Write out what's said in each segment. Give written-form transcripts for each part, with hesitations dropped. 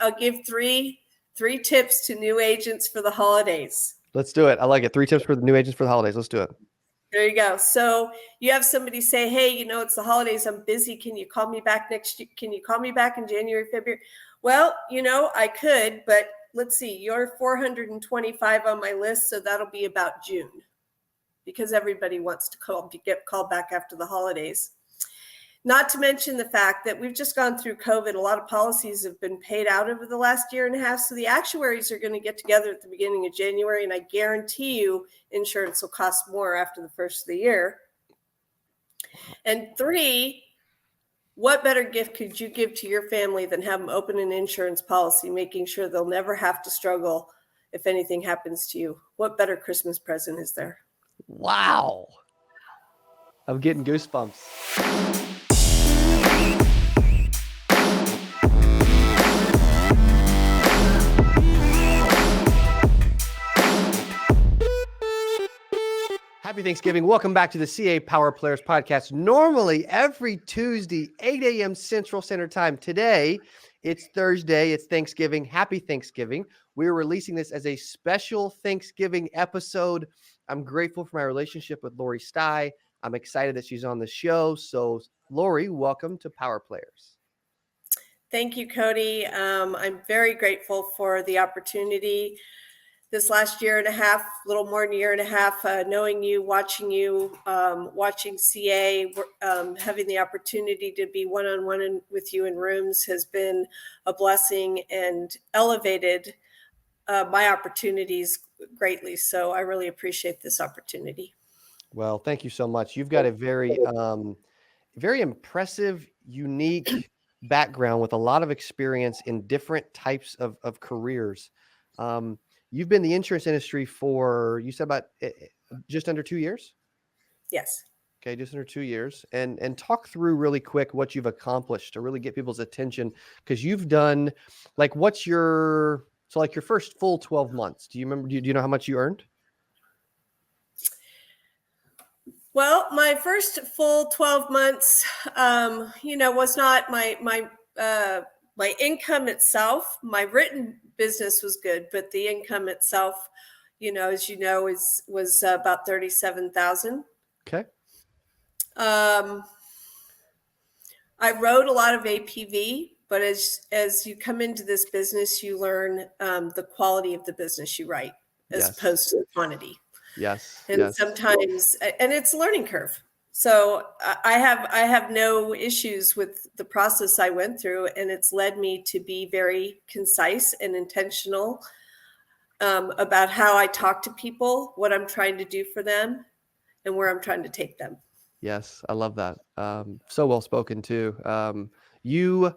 I'll give three tips to new agents for the holidays. Let's do it. I like it. 3 tips for the new agents for the holidays. Let's do it. There you go. So you have somebody say, hey, it's the holidays. I'm busy. Can you call me back next year? Can you call me back in January, February? Well, I could, but let's see. You're 425 on my list. So that'll be about June, because everybody wants to get called back after the holidays. Not to mention the fact that we've just gone through COVID. A lot of policies have been paid out over the last year and a half. So the actuaries are going to get together at the beginning of January. And I guarantee you insurance will cost more after the first of the year. And 3, what better gift could you give to your family than have them open an insurance policy, making sure they'll never have to struggle if anything happens to you? What better Christmas present is there? Wow. I'm getting goosebumps. Happy Thanksgiving. Welcome back to the CA Power Players podcast. Normally every Tuesday, 8 a.m. Central Standard Time. Today, it's Thursday. It's Thanksgiving. Happy Thanksgiving. We're releasing this as a special Thanksgiving episode. I'm grateful for my relationship with Lori Stai. I'm excited that she's on the show. So, Lori, welcome to Power Players. Thank you, Cody. I'm very grateful for the opportunity. This last year and a half, a little more than a year and a half, knowing you, watching CA, having the opportunity to be one-on-one with you in rooms has been a blessing and elevated my opportunities greatly. So I really appreciate this opportunity. Well, thank you so much. You've got a very, very impressive, unique background with a lot of experience in different types of careers. You've been in the insurance industry for, you said about just under 2 years? Yes. Okay, just under 2 years. And talk through really quick what you've accomplished to really get people's attention, because you've done, like, your first full 12 months. Do you remember, do you know how much you earned? Well, my first full 12 months, was not my income itself. My written business was good, but the income itself, as you know, was about $37,000. Okay. I wrote a lot of APV, but as you come into this business, you learn the quality of the business you write as opposed to the quantity. Yes. And sometimes, and it's a learning curve. So I have no issues with the process I went through, and it's led me to be very concise and intentional about how I talk to people, what I'm trying to do for them, and where I'm trying to take them. Yes, I love that. So well spoken too. You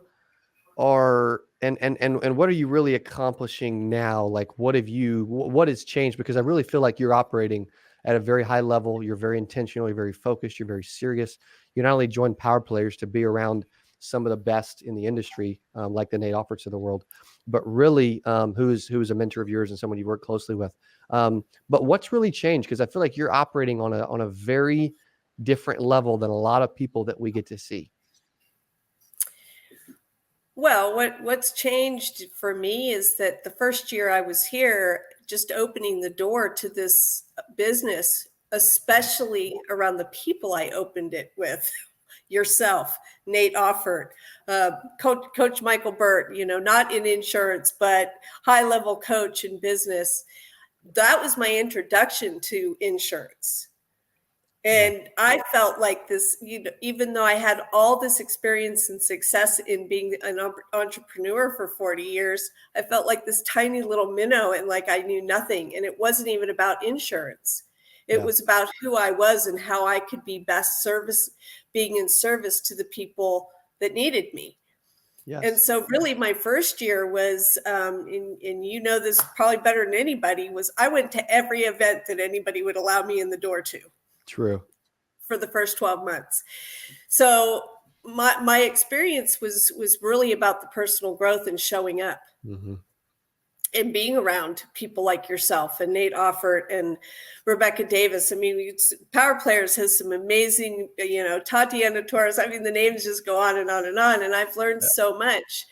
are, and what are you really accomplishing now? Like, what has changed? Because I really feel like you're operating at a very high level. You're very intentional. You're very focused. You're very serious. You not only joined Power Players to be around some of the best in the industry, like the Nate Offerts of the world, but really who is a mentor of yours and someone you work closely with. But what's really changed? Because I feel like you're operating on a very different level than a lot of people that we get to see. Well, what's changed for me is that the first year I was here, just opening the door to this business, especially around the people I opened it with, yourself, Nate Offert, Coach Michael Burt, not in insurance, but high-level coach in business. That was my introduction to insurance. And I felt like this, even though I had all this experience and success in being an entrepreneur for 40 years, I felt like this tiny little minnow and like I knew nothing. And it wasn't even about insurance. It was about who I was and how I could be being in service to the people that needed me. Yes. And so really my first year was, and this probably better than anybody, was I went to every event that anybody would allow me in the door to. True. For the first 12 months. So my experience was really about the personal growth and showing up and being around people like yourself and Nate Offert and Rebecca Davis. I mean, Power Players has some amazing, Tatiana Torres. I mean, the names just go on and on and on. And I've learned so much.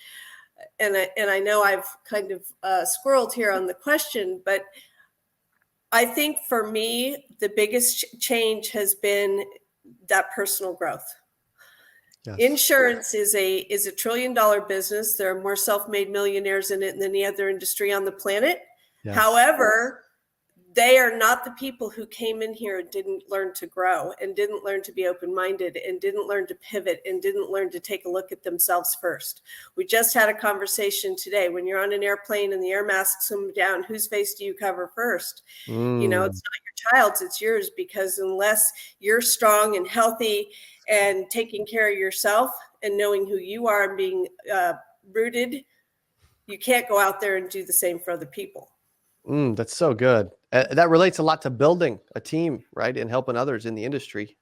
and I know I've kind of squirreled here on the question, but I think for me, the biggest change has been that personal growth. Yes. Insurance is a $1 trillion business. There are more self-made millionaires in it than any other industry on the planet. Yes. However, they are not the people who came in here and didn't learn to grow and didn't learn to be open-minded and didn't learn to pivot and didn't learn to take a look at themselves first. We just had a conversation today. When you're on an airplane and the air masks come down, whose face do you cover first? You know, it's not your child's, it's yours, because unless you're strong and healthy and taking care of yourself and knowing who you are and being rooted, you can't go out there and do the same for other people. That's so good. That relates a lot to building a team, right? And helping others in the industry,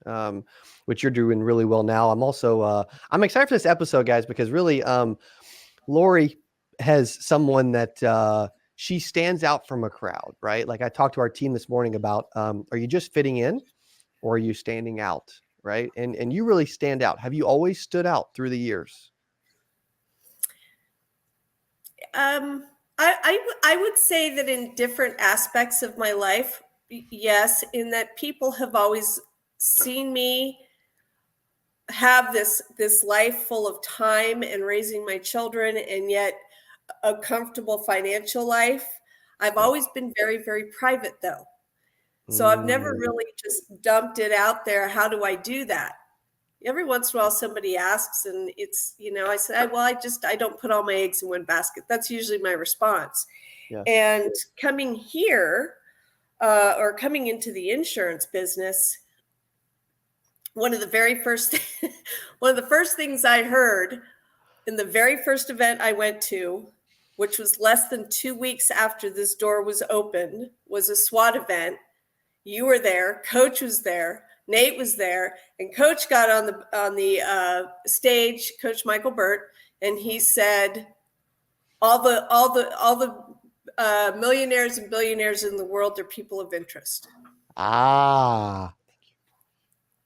which you're doing really well now. I'm also, I'm excited for this episode, guys, because really, Lori has someone that she stands out from a crowd, right? Like I talked to our team this morning about, are you just fitting in or are you standing out, right? And you really stand out. Have you always stood out through the years? I would say that in different aspects of my life, yes, in that people have always seen me have this life full of time and raising my children and yet a comfortable financial life. I've always been very, very private though. So I've never really just dumped it out there. How do I do that? Every once in a while somebody asks and it's, you know, I said, well, I don't put all my eggs in one basket. That's usually my response. Yes. And coming here or coming into the insurance business, one of the first things I heard in the very first event I went to, which was less than 2 weeks after this door was opened, was a SWAT event. You were there, Coach was there, Nate was there, and Coach got on the stage, Coach Michael Burt, and he said, all the millionaires and billionaires in the world are people of interest.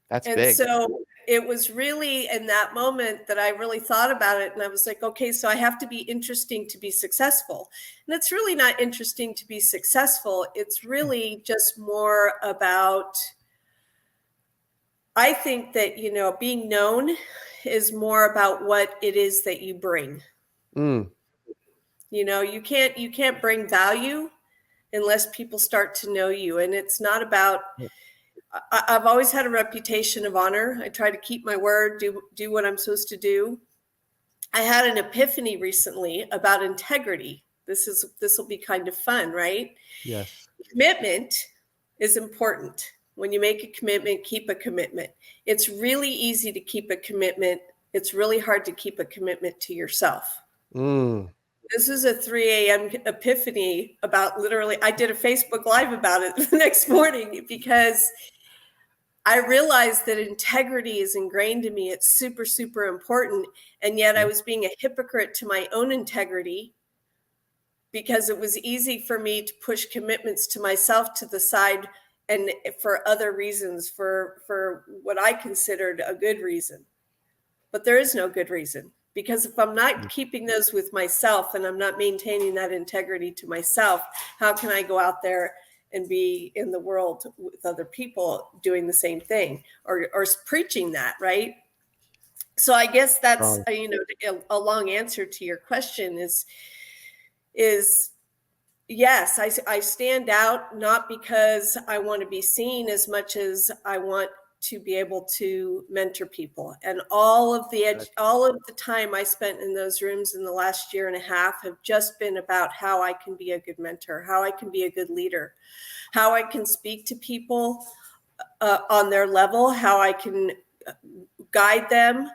That's and big. So it was really in that moment that I really thought about it. And I was like, okay, so I have to be interesting to be successful. And it's really not interesting to be successful. It's really just more about, I think that, you know, being known is more about what it is that you bring. You know, you can't bring value unless people start to know you. And it's not about, I've always had a reputation of honor. I try to keep my word, do what I'm supposed to do. I had an epiphany recently about integrity. This will be kind of fun, right? Yes. Commitment is important. When you make a commitment, keep a commitment. It's really easy to keep a commitment. It's really hard to keep a commitment to yourself. This is a 3 a.m. epiphany about literally, I did a Facebook Live about it the next morning because I realized that integrity is ingrained in me. It's super, super important. And yet I was being a hypocrite to my own integrity because it was easy for me to push commitments to myself to the side and for other reasons, for what I considered a good reason. But there is no good reason. Because if I'm not keeping those with myself and I'm not maintaining that integrity to myself, how can I go out there and be in the world with other people doing the same thing or preaching that, right? So I guess that's, you know, a long answer to your question is yes, I stand out not because I want to be seen as much as I want to be able to mentor people. And all of the time I spent in those rooms in the last year and a half have just been about how I can be a good mentor, how I can be a good leader, how I can speak to people on their level, how I can guide them,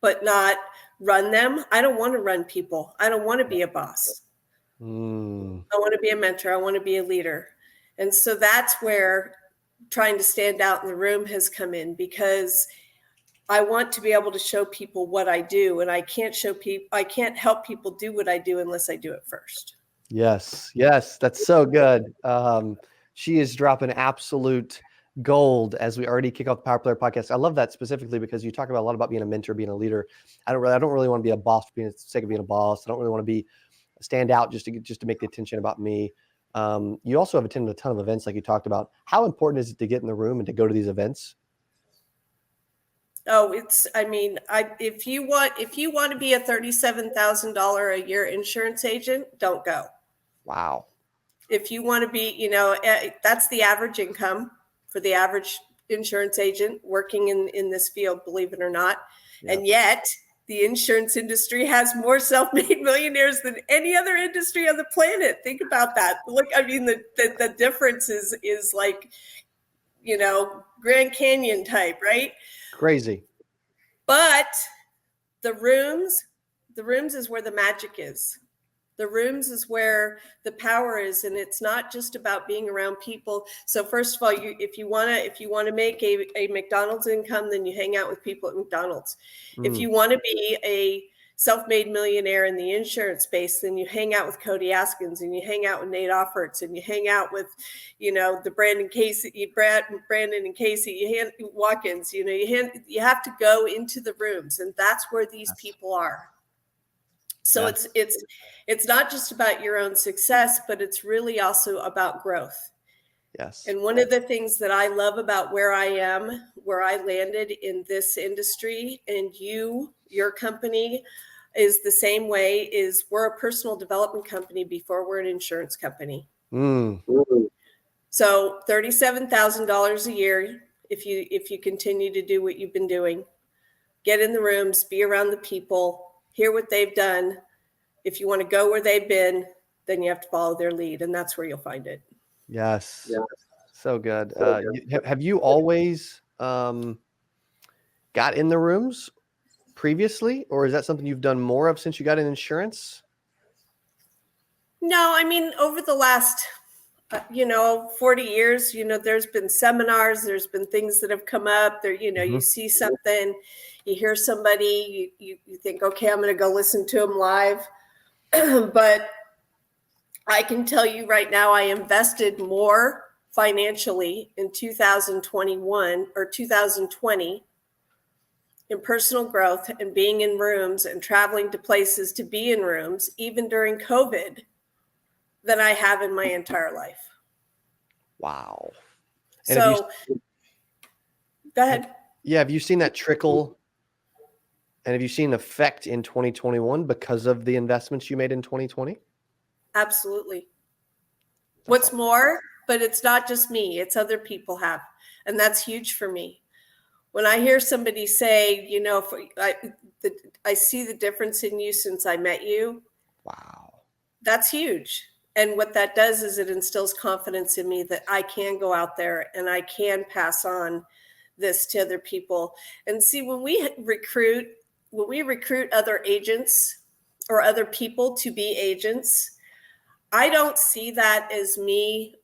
but not run them. I don't want to run people. I don't want to be a boss. I want to be a mentor. I want to be a leader. And so that's where trying to stand out in the room has come in, because I want to be able to show people what I do, and I can't help people do what I do unless I do it first. Yes. That's so good. She is dropping absolute gold as we already kick off the Power Player podcast. I love that specifically because you talk about a lot about being a mentor, being a leader. I don't really want to be a boss for the sake of being a boss. I don't really want to be stand out just to make the attention about me. You also have attended a ton of events like you talked about. How important is it to get in the room and to go to these events? Oh, if you want to be a $37,000 a year insurance agent, don't go. Wow. If you want to be, that's the average income for the average insurance agent working in this field, believe it or not. Yep. And yet the insurance industry has more self-made millionaires than any other industry on the planet. Think about that. Look, I mean, the difference is like, Grand Canyon type, right? Crazy. But the rooms is where the magic is. The rooms is where the power is, and it's not just about being around people. So first of all, if you want to make a McDonald's income, then you hang out with people at McDonald's. If you want to be a self-made millionaire in the insurance space, then you hang out with Cody Askins, and you hang out with Nate Offerts, and you hang out with, the Brandon and Casey Watkins. You have to go into the rooms, and that's where these people are. So it's not just about your own success, but it's really also about growth. Yes. And one of the things that I love about where I landed in this industry, and your company is the same way, is we're a personal development company before we're an insurance company. So $37,000 a year, if you continue to do what you've been doing, get in the rooms, be around the people, hear what they've done. If you want to go where they've been, then you have to follow their lead, and that's where you'll find it. Yes. So good. Have you always got in the rooms previously, or is that something you've done more of since you got in insurance? No, I mean, over the last 40 years, there's been seminars, there's been things that have come up there, you see something, you hear somebody, you think, okay, I'm going to go listen to them live. But I can tell you right now, I invested more financially in 2021 or 2020 in personal growth and being in rooms and traveling to places to be in rooms, even during COVID, than I have in my entire life. Wow. And go ahead. Yeah. Have you seen that trickle? And have you seen an effect in 2021 because of the investments you made in 2020? Absolutely. What's more, but it's not just me, it's other people have. And that's huge for me. When I hear somebody say, I see the difference in you since I met you. Wow. That's huge. And what that does is it instills confidence in me that I can go out there and I can pass on this to other people. And see, when we recruit other agents or other people to be agents, I don't see that as me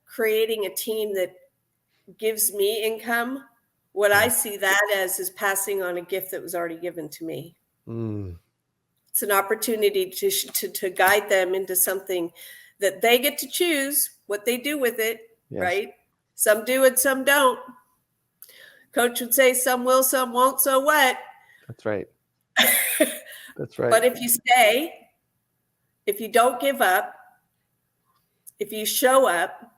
creating a team that gives me income. What I see that as is passing on a gift that was already given to me. It's an opportunity to guide them into something that they get to choose what they do with it, right? Some do it, some don't. Coach would say some will, some won't, so what? That's right. That's right. But if you stay, if you don't give up, if you show up,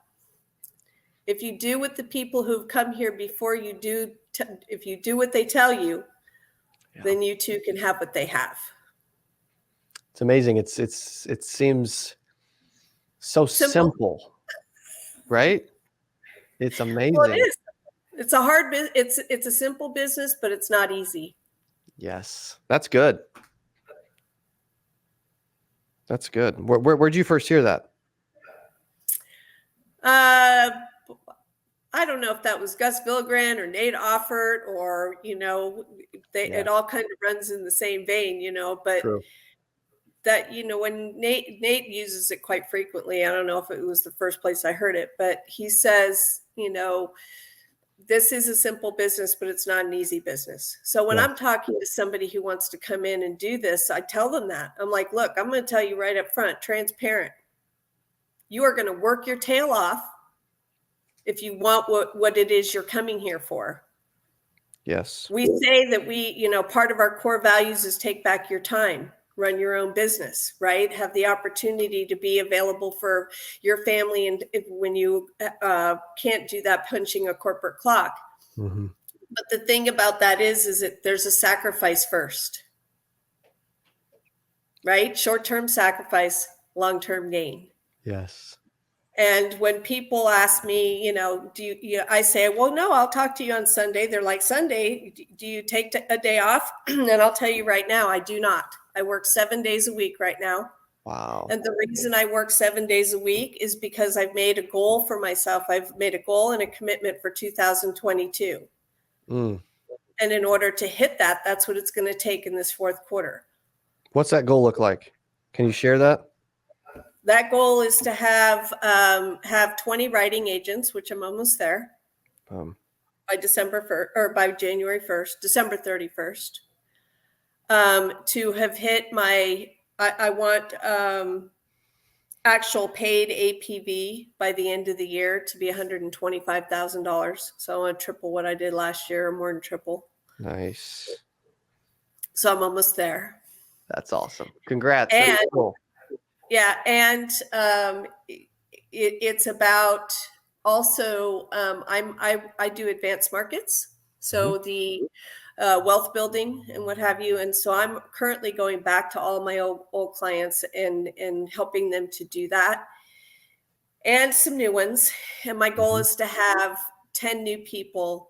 if you do what the people who've come here before you do, if you do what they tell you, then you too can have what they have. It's amazing. It seems so simple, right? It's amazing. Well, it is. It's a hard business. It's a simple business, but it's not easy. Yes, that's good. That's good. Where'd you first hear that? I don't know if that was Gus Villegran or Nate Offert or, it all kind of runs in the same vein, but True. That, when Nate uses it quite frequently, I don't know if it was the first place I heard it, but he says, this is a simple business, but it's not an easy business. So when I'm talking to somebody who wants to come in and do this, I tell them that. I'm like, look, I'm going to tell you right up front, transparent. You are going to work your tail off. if you want what it is you're coming here for. Yes. We say that part of our core values is take back your time, run your own business, right? Have the opportunity to be available for your family. And when you can't do that, punching a corporate clock. Mm-hmm. But the thing about that is that there's a sacrifice first, right? Short-term sacrifice, long-term gain. Yes. And when people ask me, I say, well, no, I'll talk to you on Sunday. They're like, Sunday, do you take a day off? And I'll tell you right now, I do not. I work 7 days a week right now. Wow. And the reason I work 7 days a week is because I've made a goal for myself. I've made a goal and a commitment for 2022. Mm. And in order to hit that, that's what it's going to take in this fourth quarter. What's that goal look like? Can you share that? That goal is to have 20 writing agents, which I'm almost there, by December 1st or by January 1st, December 31st. To have hit I want actual paid APV by the end of the year to be $125,000. So I want to triple what I did last year, or more than triple. Nice. So I'm almost there. That's awesome. Congrats. And that's cool. Yeah, and it's about also I do advanced markets, so the wealth building and what have you, and so I'm currently going back to all my old clients and helping them to do that, and some new ones. And my goal is to have 10 new people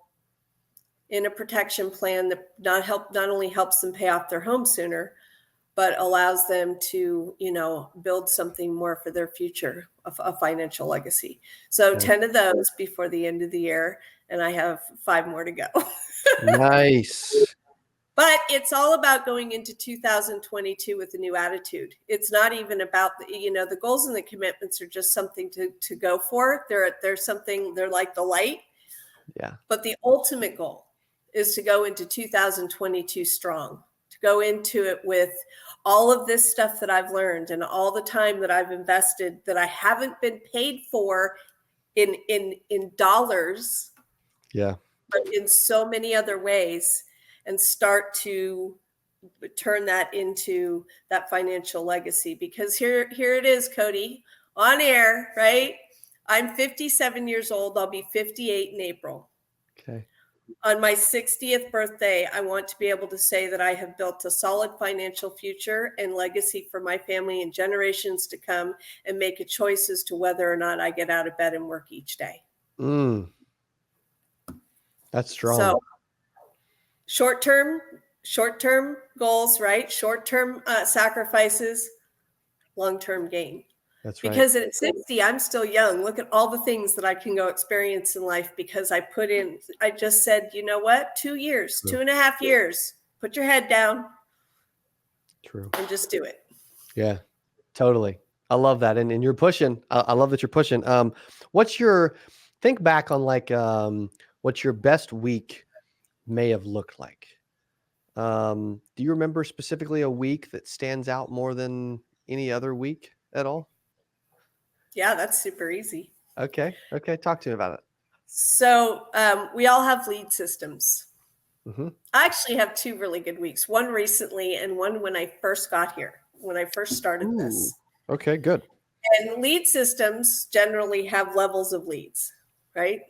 in a protection plan that not only helps them pay off their home sooner, but allows them to, build something more for their future, a financial legacy. So 10 of those before the end of the year, and I have 5 more to go. Nice. But it's all about going into 2022 with a new attitude. It's not even about the goals and the commitments are just something to go for. They're something, they're like the light. Yeah. But the ultimate goal is to go into 2022 strong, to go into it with all of this stuff that I've learned and all the time that I've invested that I haven't been paid for in dollars. Yeah. But in so many other ways, and start to turn that into that financial legacy. Because here it is, Cody, on air, right? I'm 57 years old. I'll be 58 in April. Okay. On my 60th birthday, I want to be able to say that I have built a solid financial future and legacy for my family and generations to come, and make a choice as to whether or not I get out of bed and work each day. That's strong. So short-term goals, right? Short-term sacrifices, long-term gain. That's right. Because at 60, I'm still young. Look at all the things that I can go experience in life because I just said, you know what? 2 years, True. 2.5 years, put your head down. True. And just do it. Yeah, totally. I love that. And you're pushing. I love that you're pushing. Think back on what your best week may have looked like. Do you remember specifically a week that stands out more than any other week at all? Yeah, that's super easy. Okay. Talk to me about it. So we all have lead systems. Mm-hmm. I actually have 2 really good weeks. One recently and one when I first got here, when I first started this. Okay, good. And lead systems generally have levels of leads, right?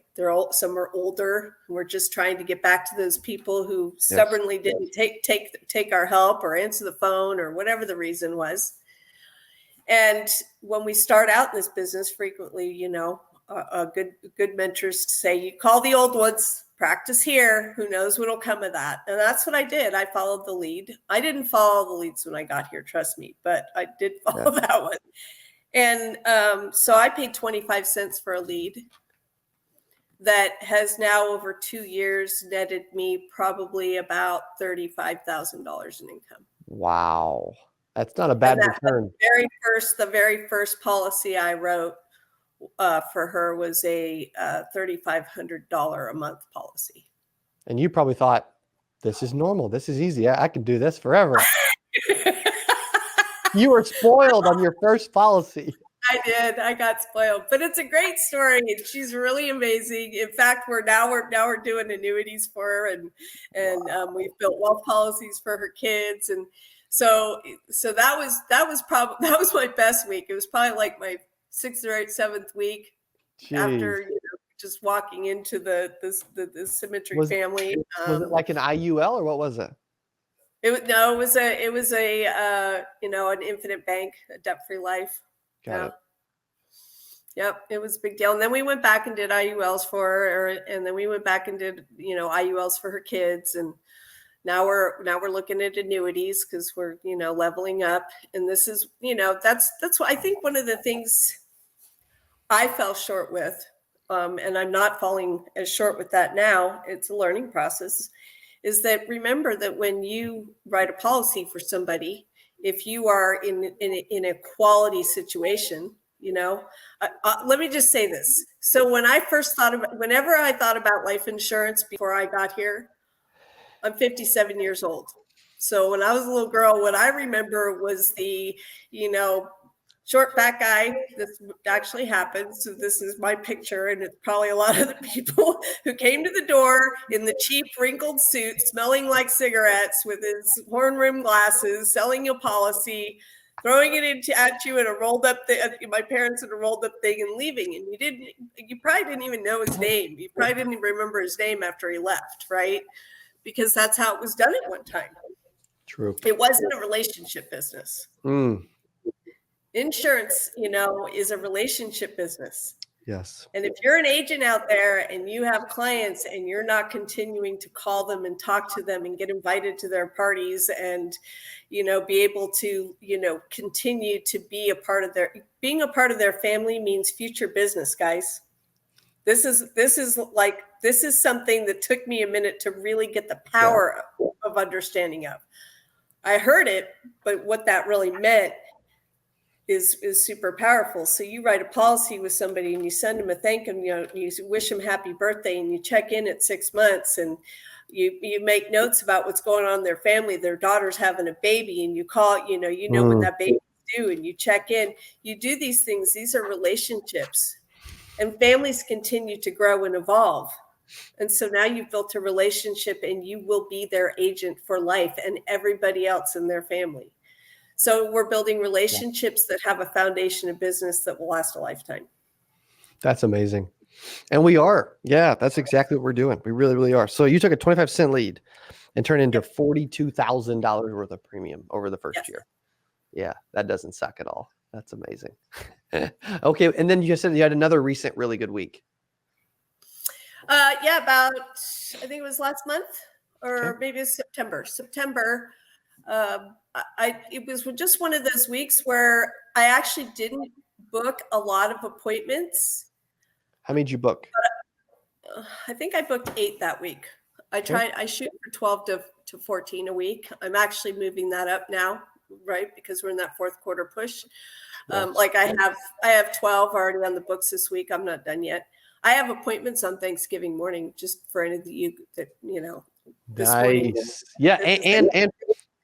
Some are older. We're just trying to get back to those people who stubbornly didn't take our help or answer the phone or whatever the reason was. And when we start out in this business, frequently, good mentors say, you call the old ones, practice here. Who knows what'll come of that? And that's what I did. I followed the lead. I didn't follow the leads when I got here, trust me, but I did follow that one. And so I paid 25 cents for a lead that has now over 2 years netted me probably about $35,000 in income. Wow. That's not a bad return. The very first policy I wrote for her was a $3,500 a month policy. And you probably thought, this is normal. This is easy. I can do this forever. You were spoiled on your first policy. I did. I got spoiled, but it's a great story, and she's really amazing. In fact, we're doing annuities for her, and we've built wealth policies for her kids, and so that was my best week. It was probably like my sixth or seventh week Jeez. after just walking into the symmetric Was family. was it like an IUL or what was it? It was a an infinite bank, a debt-free life. Got Yeah. it. Yep, it was a big deal. And then we went back and did IULs for her, and then we went back and did, IULs for her kids. And now we're looking at annuities because we're, leveling up. And this is, that's what I think one of the things I fell short with, and I'm not falling as short with that now. It's a learning process. Is that remember that when you write a policy for somebody, if you are in a quality situation, let me just say this. So whenever I thought about life insurance before I got here, I'm 57 years old. So when I was a little girl, what I remember was the, short fat guy. This actually happened. So this is my picture, and it's probably a lot of the people who came to the door in the cheap wrinkled suit, smelling like cigarettes, with his horn rimmed glasses, selling a policy, throwing it at you in a rolled up thing. My parents in a rolled up thing and leaving. And you probably didn't even know his name. You probably didn't even remember his name after he left, right? Because that's how it was done at one time. True. It wasn't a relationship business. Insurance, is a relationship business. Yes. And if you're an agent out there and you have clients and you're not continuing to call them and talk to them and get invited to their parties and, be able to, continue to be being a part of their family means future business, guys. This is something that took me a minute to really get the power of understanding of. I heard it, but what that really meant is super powerful. So you write a policy with somebody and you send them a thank you, you wish them happy birthday, and you check in at 6 months, and you make notes about what's going on in their family. Their daughter's having a baby, and you call, when that baby's due, and you check in. You do these things. These are relationships, and families continue to grow and evolve. And so now you've built a relationship, and you will be their agent for life and everybody else in their family. So we're building relationships that have a foundation of business that will last a lifetime. That's amazing. And we are. Yeah, that's exactly what we're doing. We really, really are. So you took a 25-cent lead and turned into $42,000 worth of premium over the first year. Yeah, that doesn't suck at all. That's amazing. Okay. And then you said you had another recent really good week. About, I think it was last month, or maybe it's September. It was just one of those weeks where I actually didn't book a lot of appointments. How many did you book? I think I booked 8 that week. I shoot for 12 to 14 a week. I'm actually moving that up now, right? Because we're in that fourth quarter push. I have 12 already on the books this week. I'm not done yet. I have appointments on Thanksgiving morning, just for any of you that, this morning. Yeah.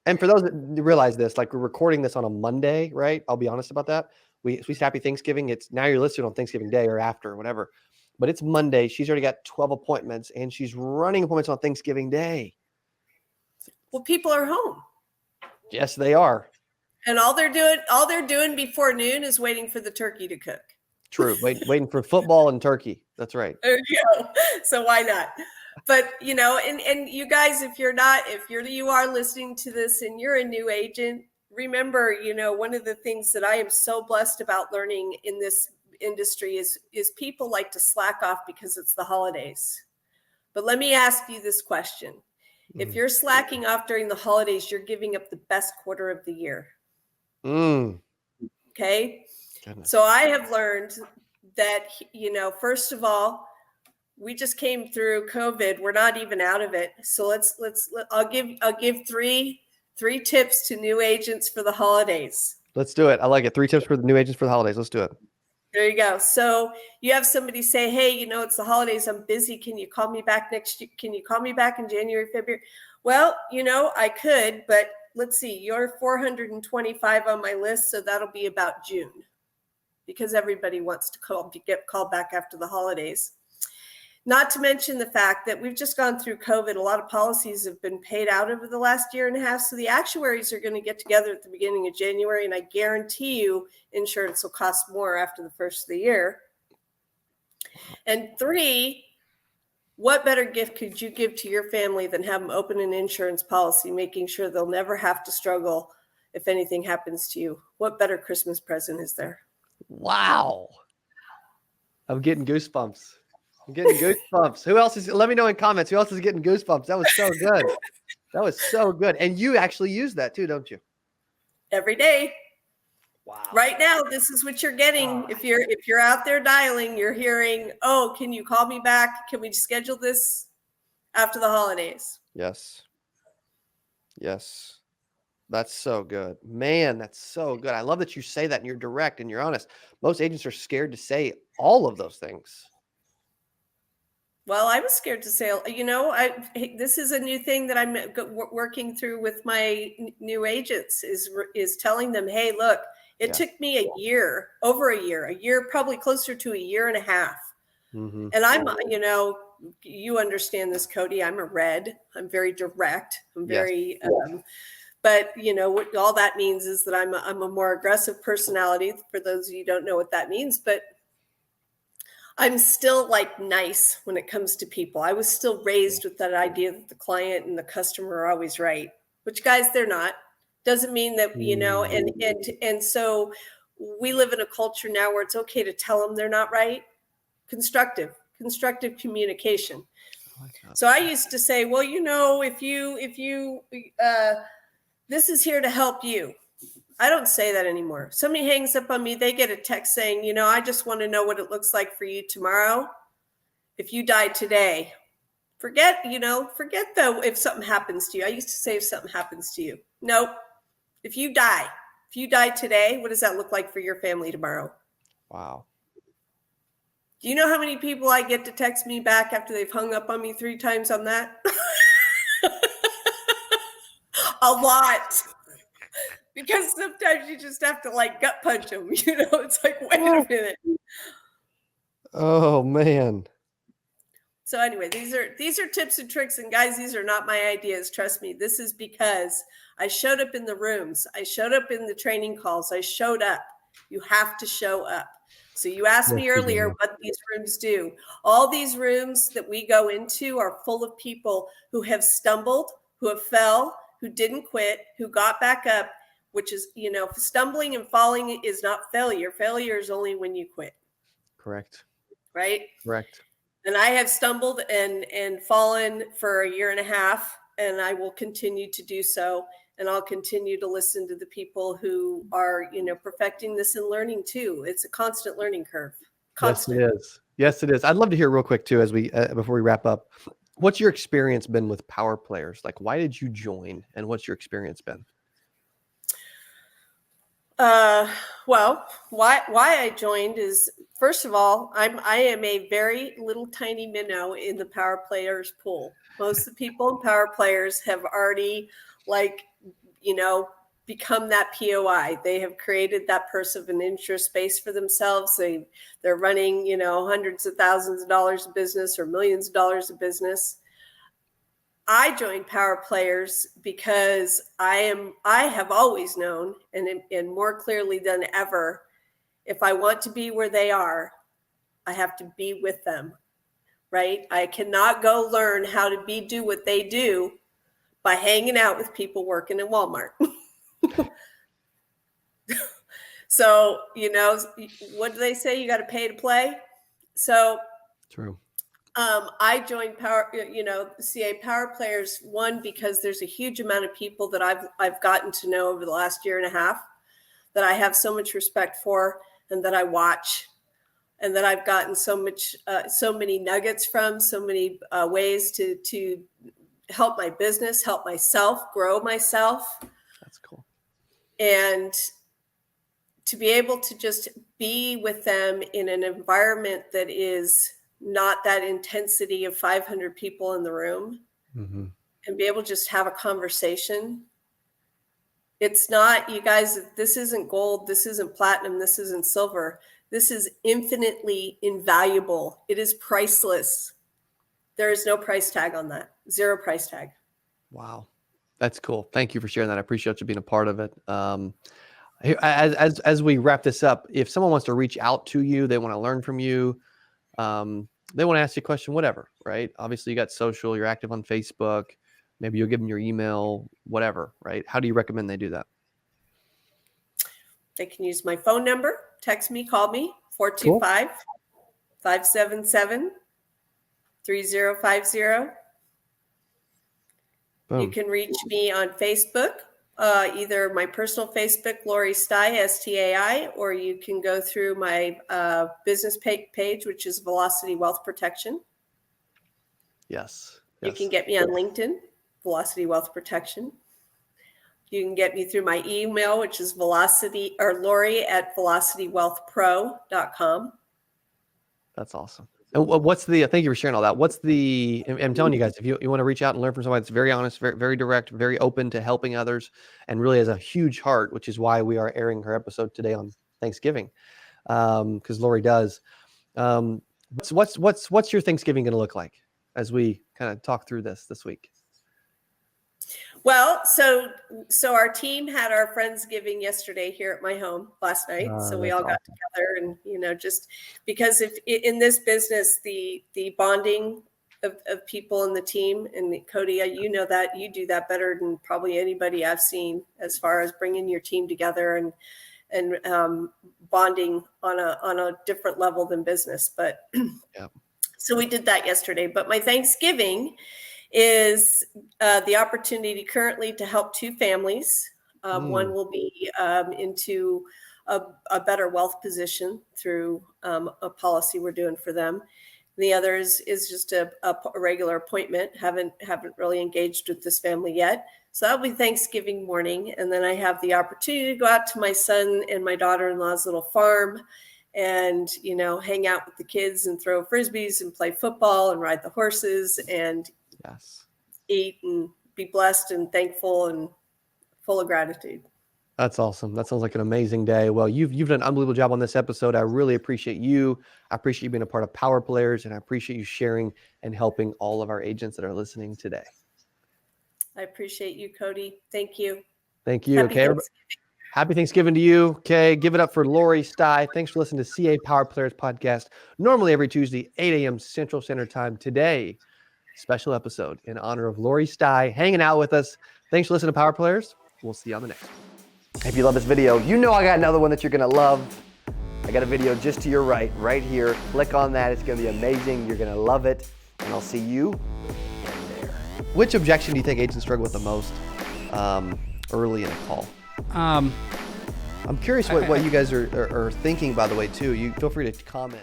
And for those that realize this, like, we're recording this on a Monday, right? I'll be honest about that. We say happy Thanksgiving. It's now you're listening on Thanksgiving Day or after, whatever. But it's Monday. She's already got 12 appointments, and she's running appointments on Thanksgiving Day. Well, people are home. Yes, they are. And all they're doing before noon is waiting for the turkey to cook. True. Waiting for football and turkey. That's right. There you go. So why not? But, and you guys, if you are listening to this and you're a new agent, remember, one of the things that I am so blessed about learning in this industry is people like to slack off because it's the holidays. But let me ask you this question. If you're slacking off during the holidays, you're giving up the best quarter of the year. Okay. Goodness. So I have learned that, first of all, we just came through COVID. We're not even out of it. So I'll give three tips to new agents for the holidays. Let's do it. I like it. 3 tips for the new agents for the holidays. Let's do it. There you go. So you have somebody say, hey, it's the holidays. I'm busy. Can you call me back next year? Can you call me back in January, February? Well, I could, but let's see. You're 425 on my list. So that'll be about June. because everybody wants to get called back after the holidays. Not to mention the fact that we've just gone through COVID. A lot of policies have been paid out over the last year and a half. So the actuaries are going to get together at the beginning of January. And I guarantee you insurance will cost more after the first of the year. And 3, what better gift could you give to your family than have them open an insurance policy, making sure they'll never have to struggle if anything happens to you? What better Christmas present is there? Wow. I'm getting goosebumps. I'm getting goosebumps. Who else is, let me know in comments, who else is getting goosebumps? That was so good. That was so good. And you actually use that too, don't you? Every day. Wow. Right now, this is what you're getting. If you're out there dialing, you're hearing, oh, can you call me back? Can we schedule this after the holidays? Yes. Yes. That's so good. Man, that's so good. I love that you say that and you're direct and you're honest. Most agents are scared to say all of those things. Well, I was scared to say, this is a new thing that I'm working through with my new agents is telling them, hey, look, it took me a year, probably closer to a year and a half. Mm-hmm. And I'm, you understand this, Cody, I'm a red. I'm very direct. I'm very, but what all that means is that I'm a more aggressive personality. For those of you who don't know what that means, but I'm still like nice when it comes to people. I was still raised with that idea that the client and the customer are always right, which guys, they're not. Doesn't mean that, and so we live in a culture now where it's okay to tell them they're not right. Constructive communication. So I used to say, well, if you this is here to help you. I don't say that anymore. Somebody hangs up on me, they get a text saying, I just want to know what it looks like for you tomorrow. If you die today, forget though if something happens to you. I used to say if something happens to you. Nope. If you die today, what does that look like for your family tomorrow? Wow. Do you know how many people I get to text me back after they've hung up on me 3 times on that? A lot. Because sometimes you just have to gut punch them. It's like, wait a minute. Oh man. So anyway, these are tips and tricks, and guys, these are not my ideas. Trust me. This is because I showed up in the rooms. I showed up in the training calls. I showed up. You have to show up. So you asked me earlier what these rooms do. All these rooms that we go into are full of people who have stumbled, who have fell, who didn't quit, who got back up, which is, stumbling and falling is not failure. Failure is only when you quit. Correct. Right? Correct. And I have stumbled and fallen for a year and a half, and I will continue to do so. And I'll continue to listen to the people who are, perfecting this and learning too. It's a constant learning curve. Constant. Yes, it is. Yes, it is. I'd love to hear real quick too, as we, before we wrap up, what's your experience been with power players? Like, why did you join and what's your experience been? Well, why I joined is, first of all, I am a very little tiny minnow in the power players pool. Most of the people in power players have already become that POI. They have created that person of an interest space for themselves. They're running, hundreds of thousands of dollars of business or millions of dollars of business. I joined power players because I have always known, and more clearly than ever, if I want to be where they are, I have to be with them, right? I cannot go learn how to do what they do by hanging out with people working in Walmart. So, what do they say? You got to pay to play. So True. I joined CA Power Players, one, because there's a huge amount of people that I've gotten to know over the last year and a half that I have so much respect for, and that I watch, and that I've gotten so many nuggets from, so many ways to help my business, help myself, grow myself. That's cool. And to be able to just be with them in an environment that is not that intensity of 500 people in the room, mm-hmm. and be able to just have a conversation It's not, you guys, this isn't gold, this isn't platinum, this isn't silver. This is infinitely invaluable. It is priceless. There is no price tag on that. Zero price tag. Wow. That's cool. Thank you for sharing that. I appreciate you being a part of it. As we wrap this up, if someone wants to reach out to you, they want to learn from you, they want to ask you a question, whatever, right? Obviously you got social, you're active on Facebook, maybe you'll give them your email, whatever, right? How do you recommend they do that? They can use my phone number, text me, call me, 425-577-3050. You can reach me on Facebook, either my personal Facebook, Lori Stai, STAI, or you can go through my business page, which is Velocity Wealth Protection. Yes. You can get me on LinkedIn, Velocity Wealth Protection. You can get me through my email, which is Lori@velocitywealthpro.com. That's awesome. And thank you for sharing all that. I'm telling you guys, if you want to reach out and learn from somebody that's very honest, very, very direct, very open to helping others, and really has a huge heart, which is why we are airing her episode today on Thanksgiving. Because Lori does. What's your Thanksgiving going to look like as we kind of talk through this week? Well, so our team had our Friendsgiving yesterday here at my home last night. So we all got together, and just because if in this business, the bonding of people in the team, and Cody, you know that you do that better than probably anybody I've seen as far as bringing your team together and bonding on a different level than business. But yeah. So we did that yesterday. But my Thanksgiving is the opportunity currently to help two families. One will be into a better wealth position through a policy we're doing for them. The other is just a regular appointment. Haven't really engaged with this family yet. So that'll be Thanksgiving morning. And then I have the opportunity to go out to my son and my daughter-in-law's little farm and, hang out with the kids and throw frisbees and play football and ride the horses and yes, eat and be blessed and thankful and full of gratitude. That's awesome. That sounds like an amazing day. Well, you've done an unbelievable job on this episode. I really appreciate you. I appreciate you being a part of Power Players, and I appreciate you sharing and helping all of our agents that are listening today. I appreciate you, Cody. Thank you. Thank you. Okay, everybody. Happy Thanksgiving to you. Okay, give it up for Lori Stai. Thanks for listening to CA Power Players podcast. Normally every Tuesday, 8 a.m. Central Standard Time. Today, special episode in honor of Lori Stai hanging out with us. Thanks for listening to Power Players. We'll see you on the next one. If you love this video, I got another one that you're going to love. I got a video just to your right here. Click on that. It's going to be amazing. You're going to love it. And I'll see you in there. Which objection do you think agents struggle with the most early in a call? I'm curious what you guys are thinking, by the way, too. You feel free to comment.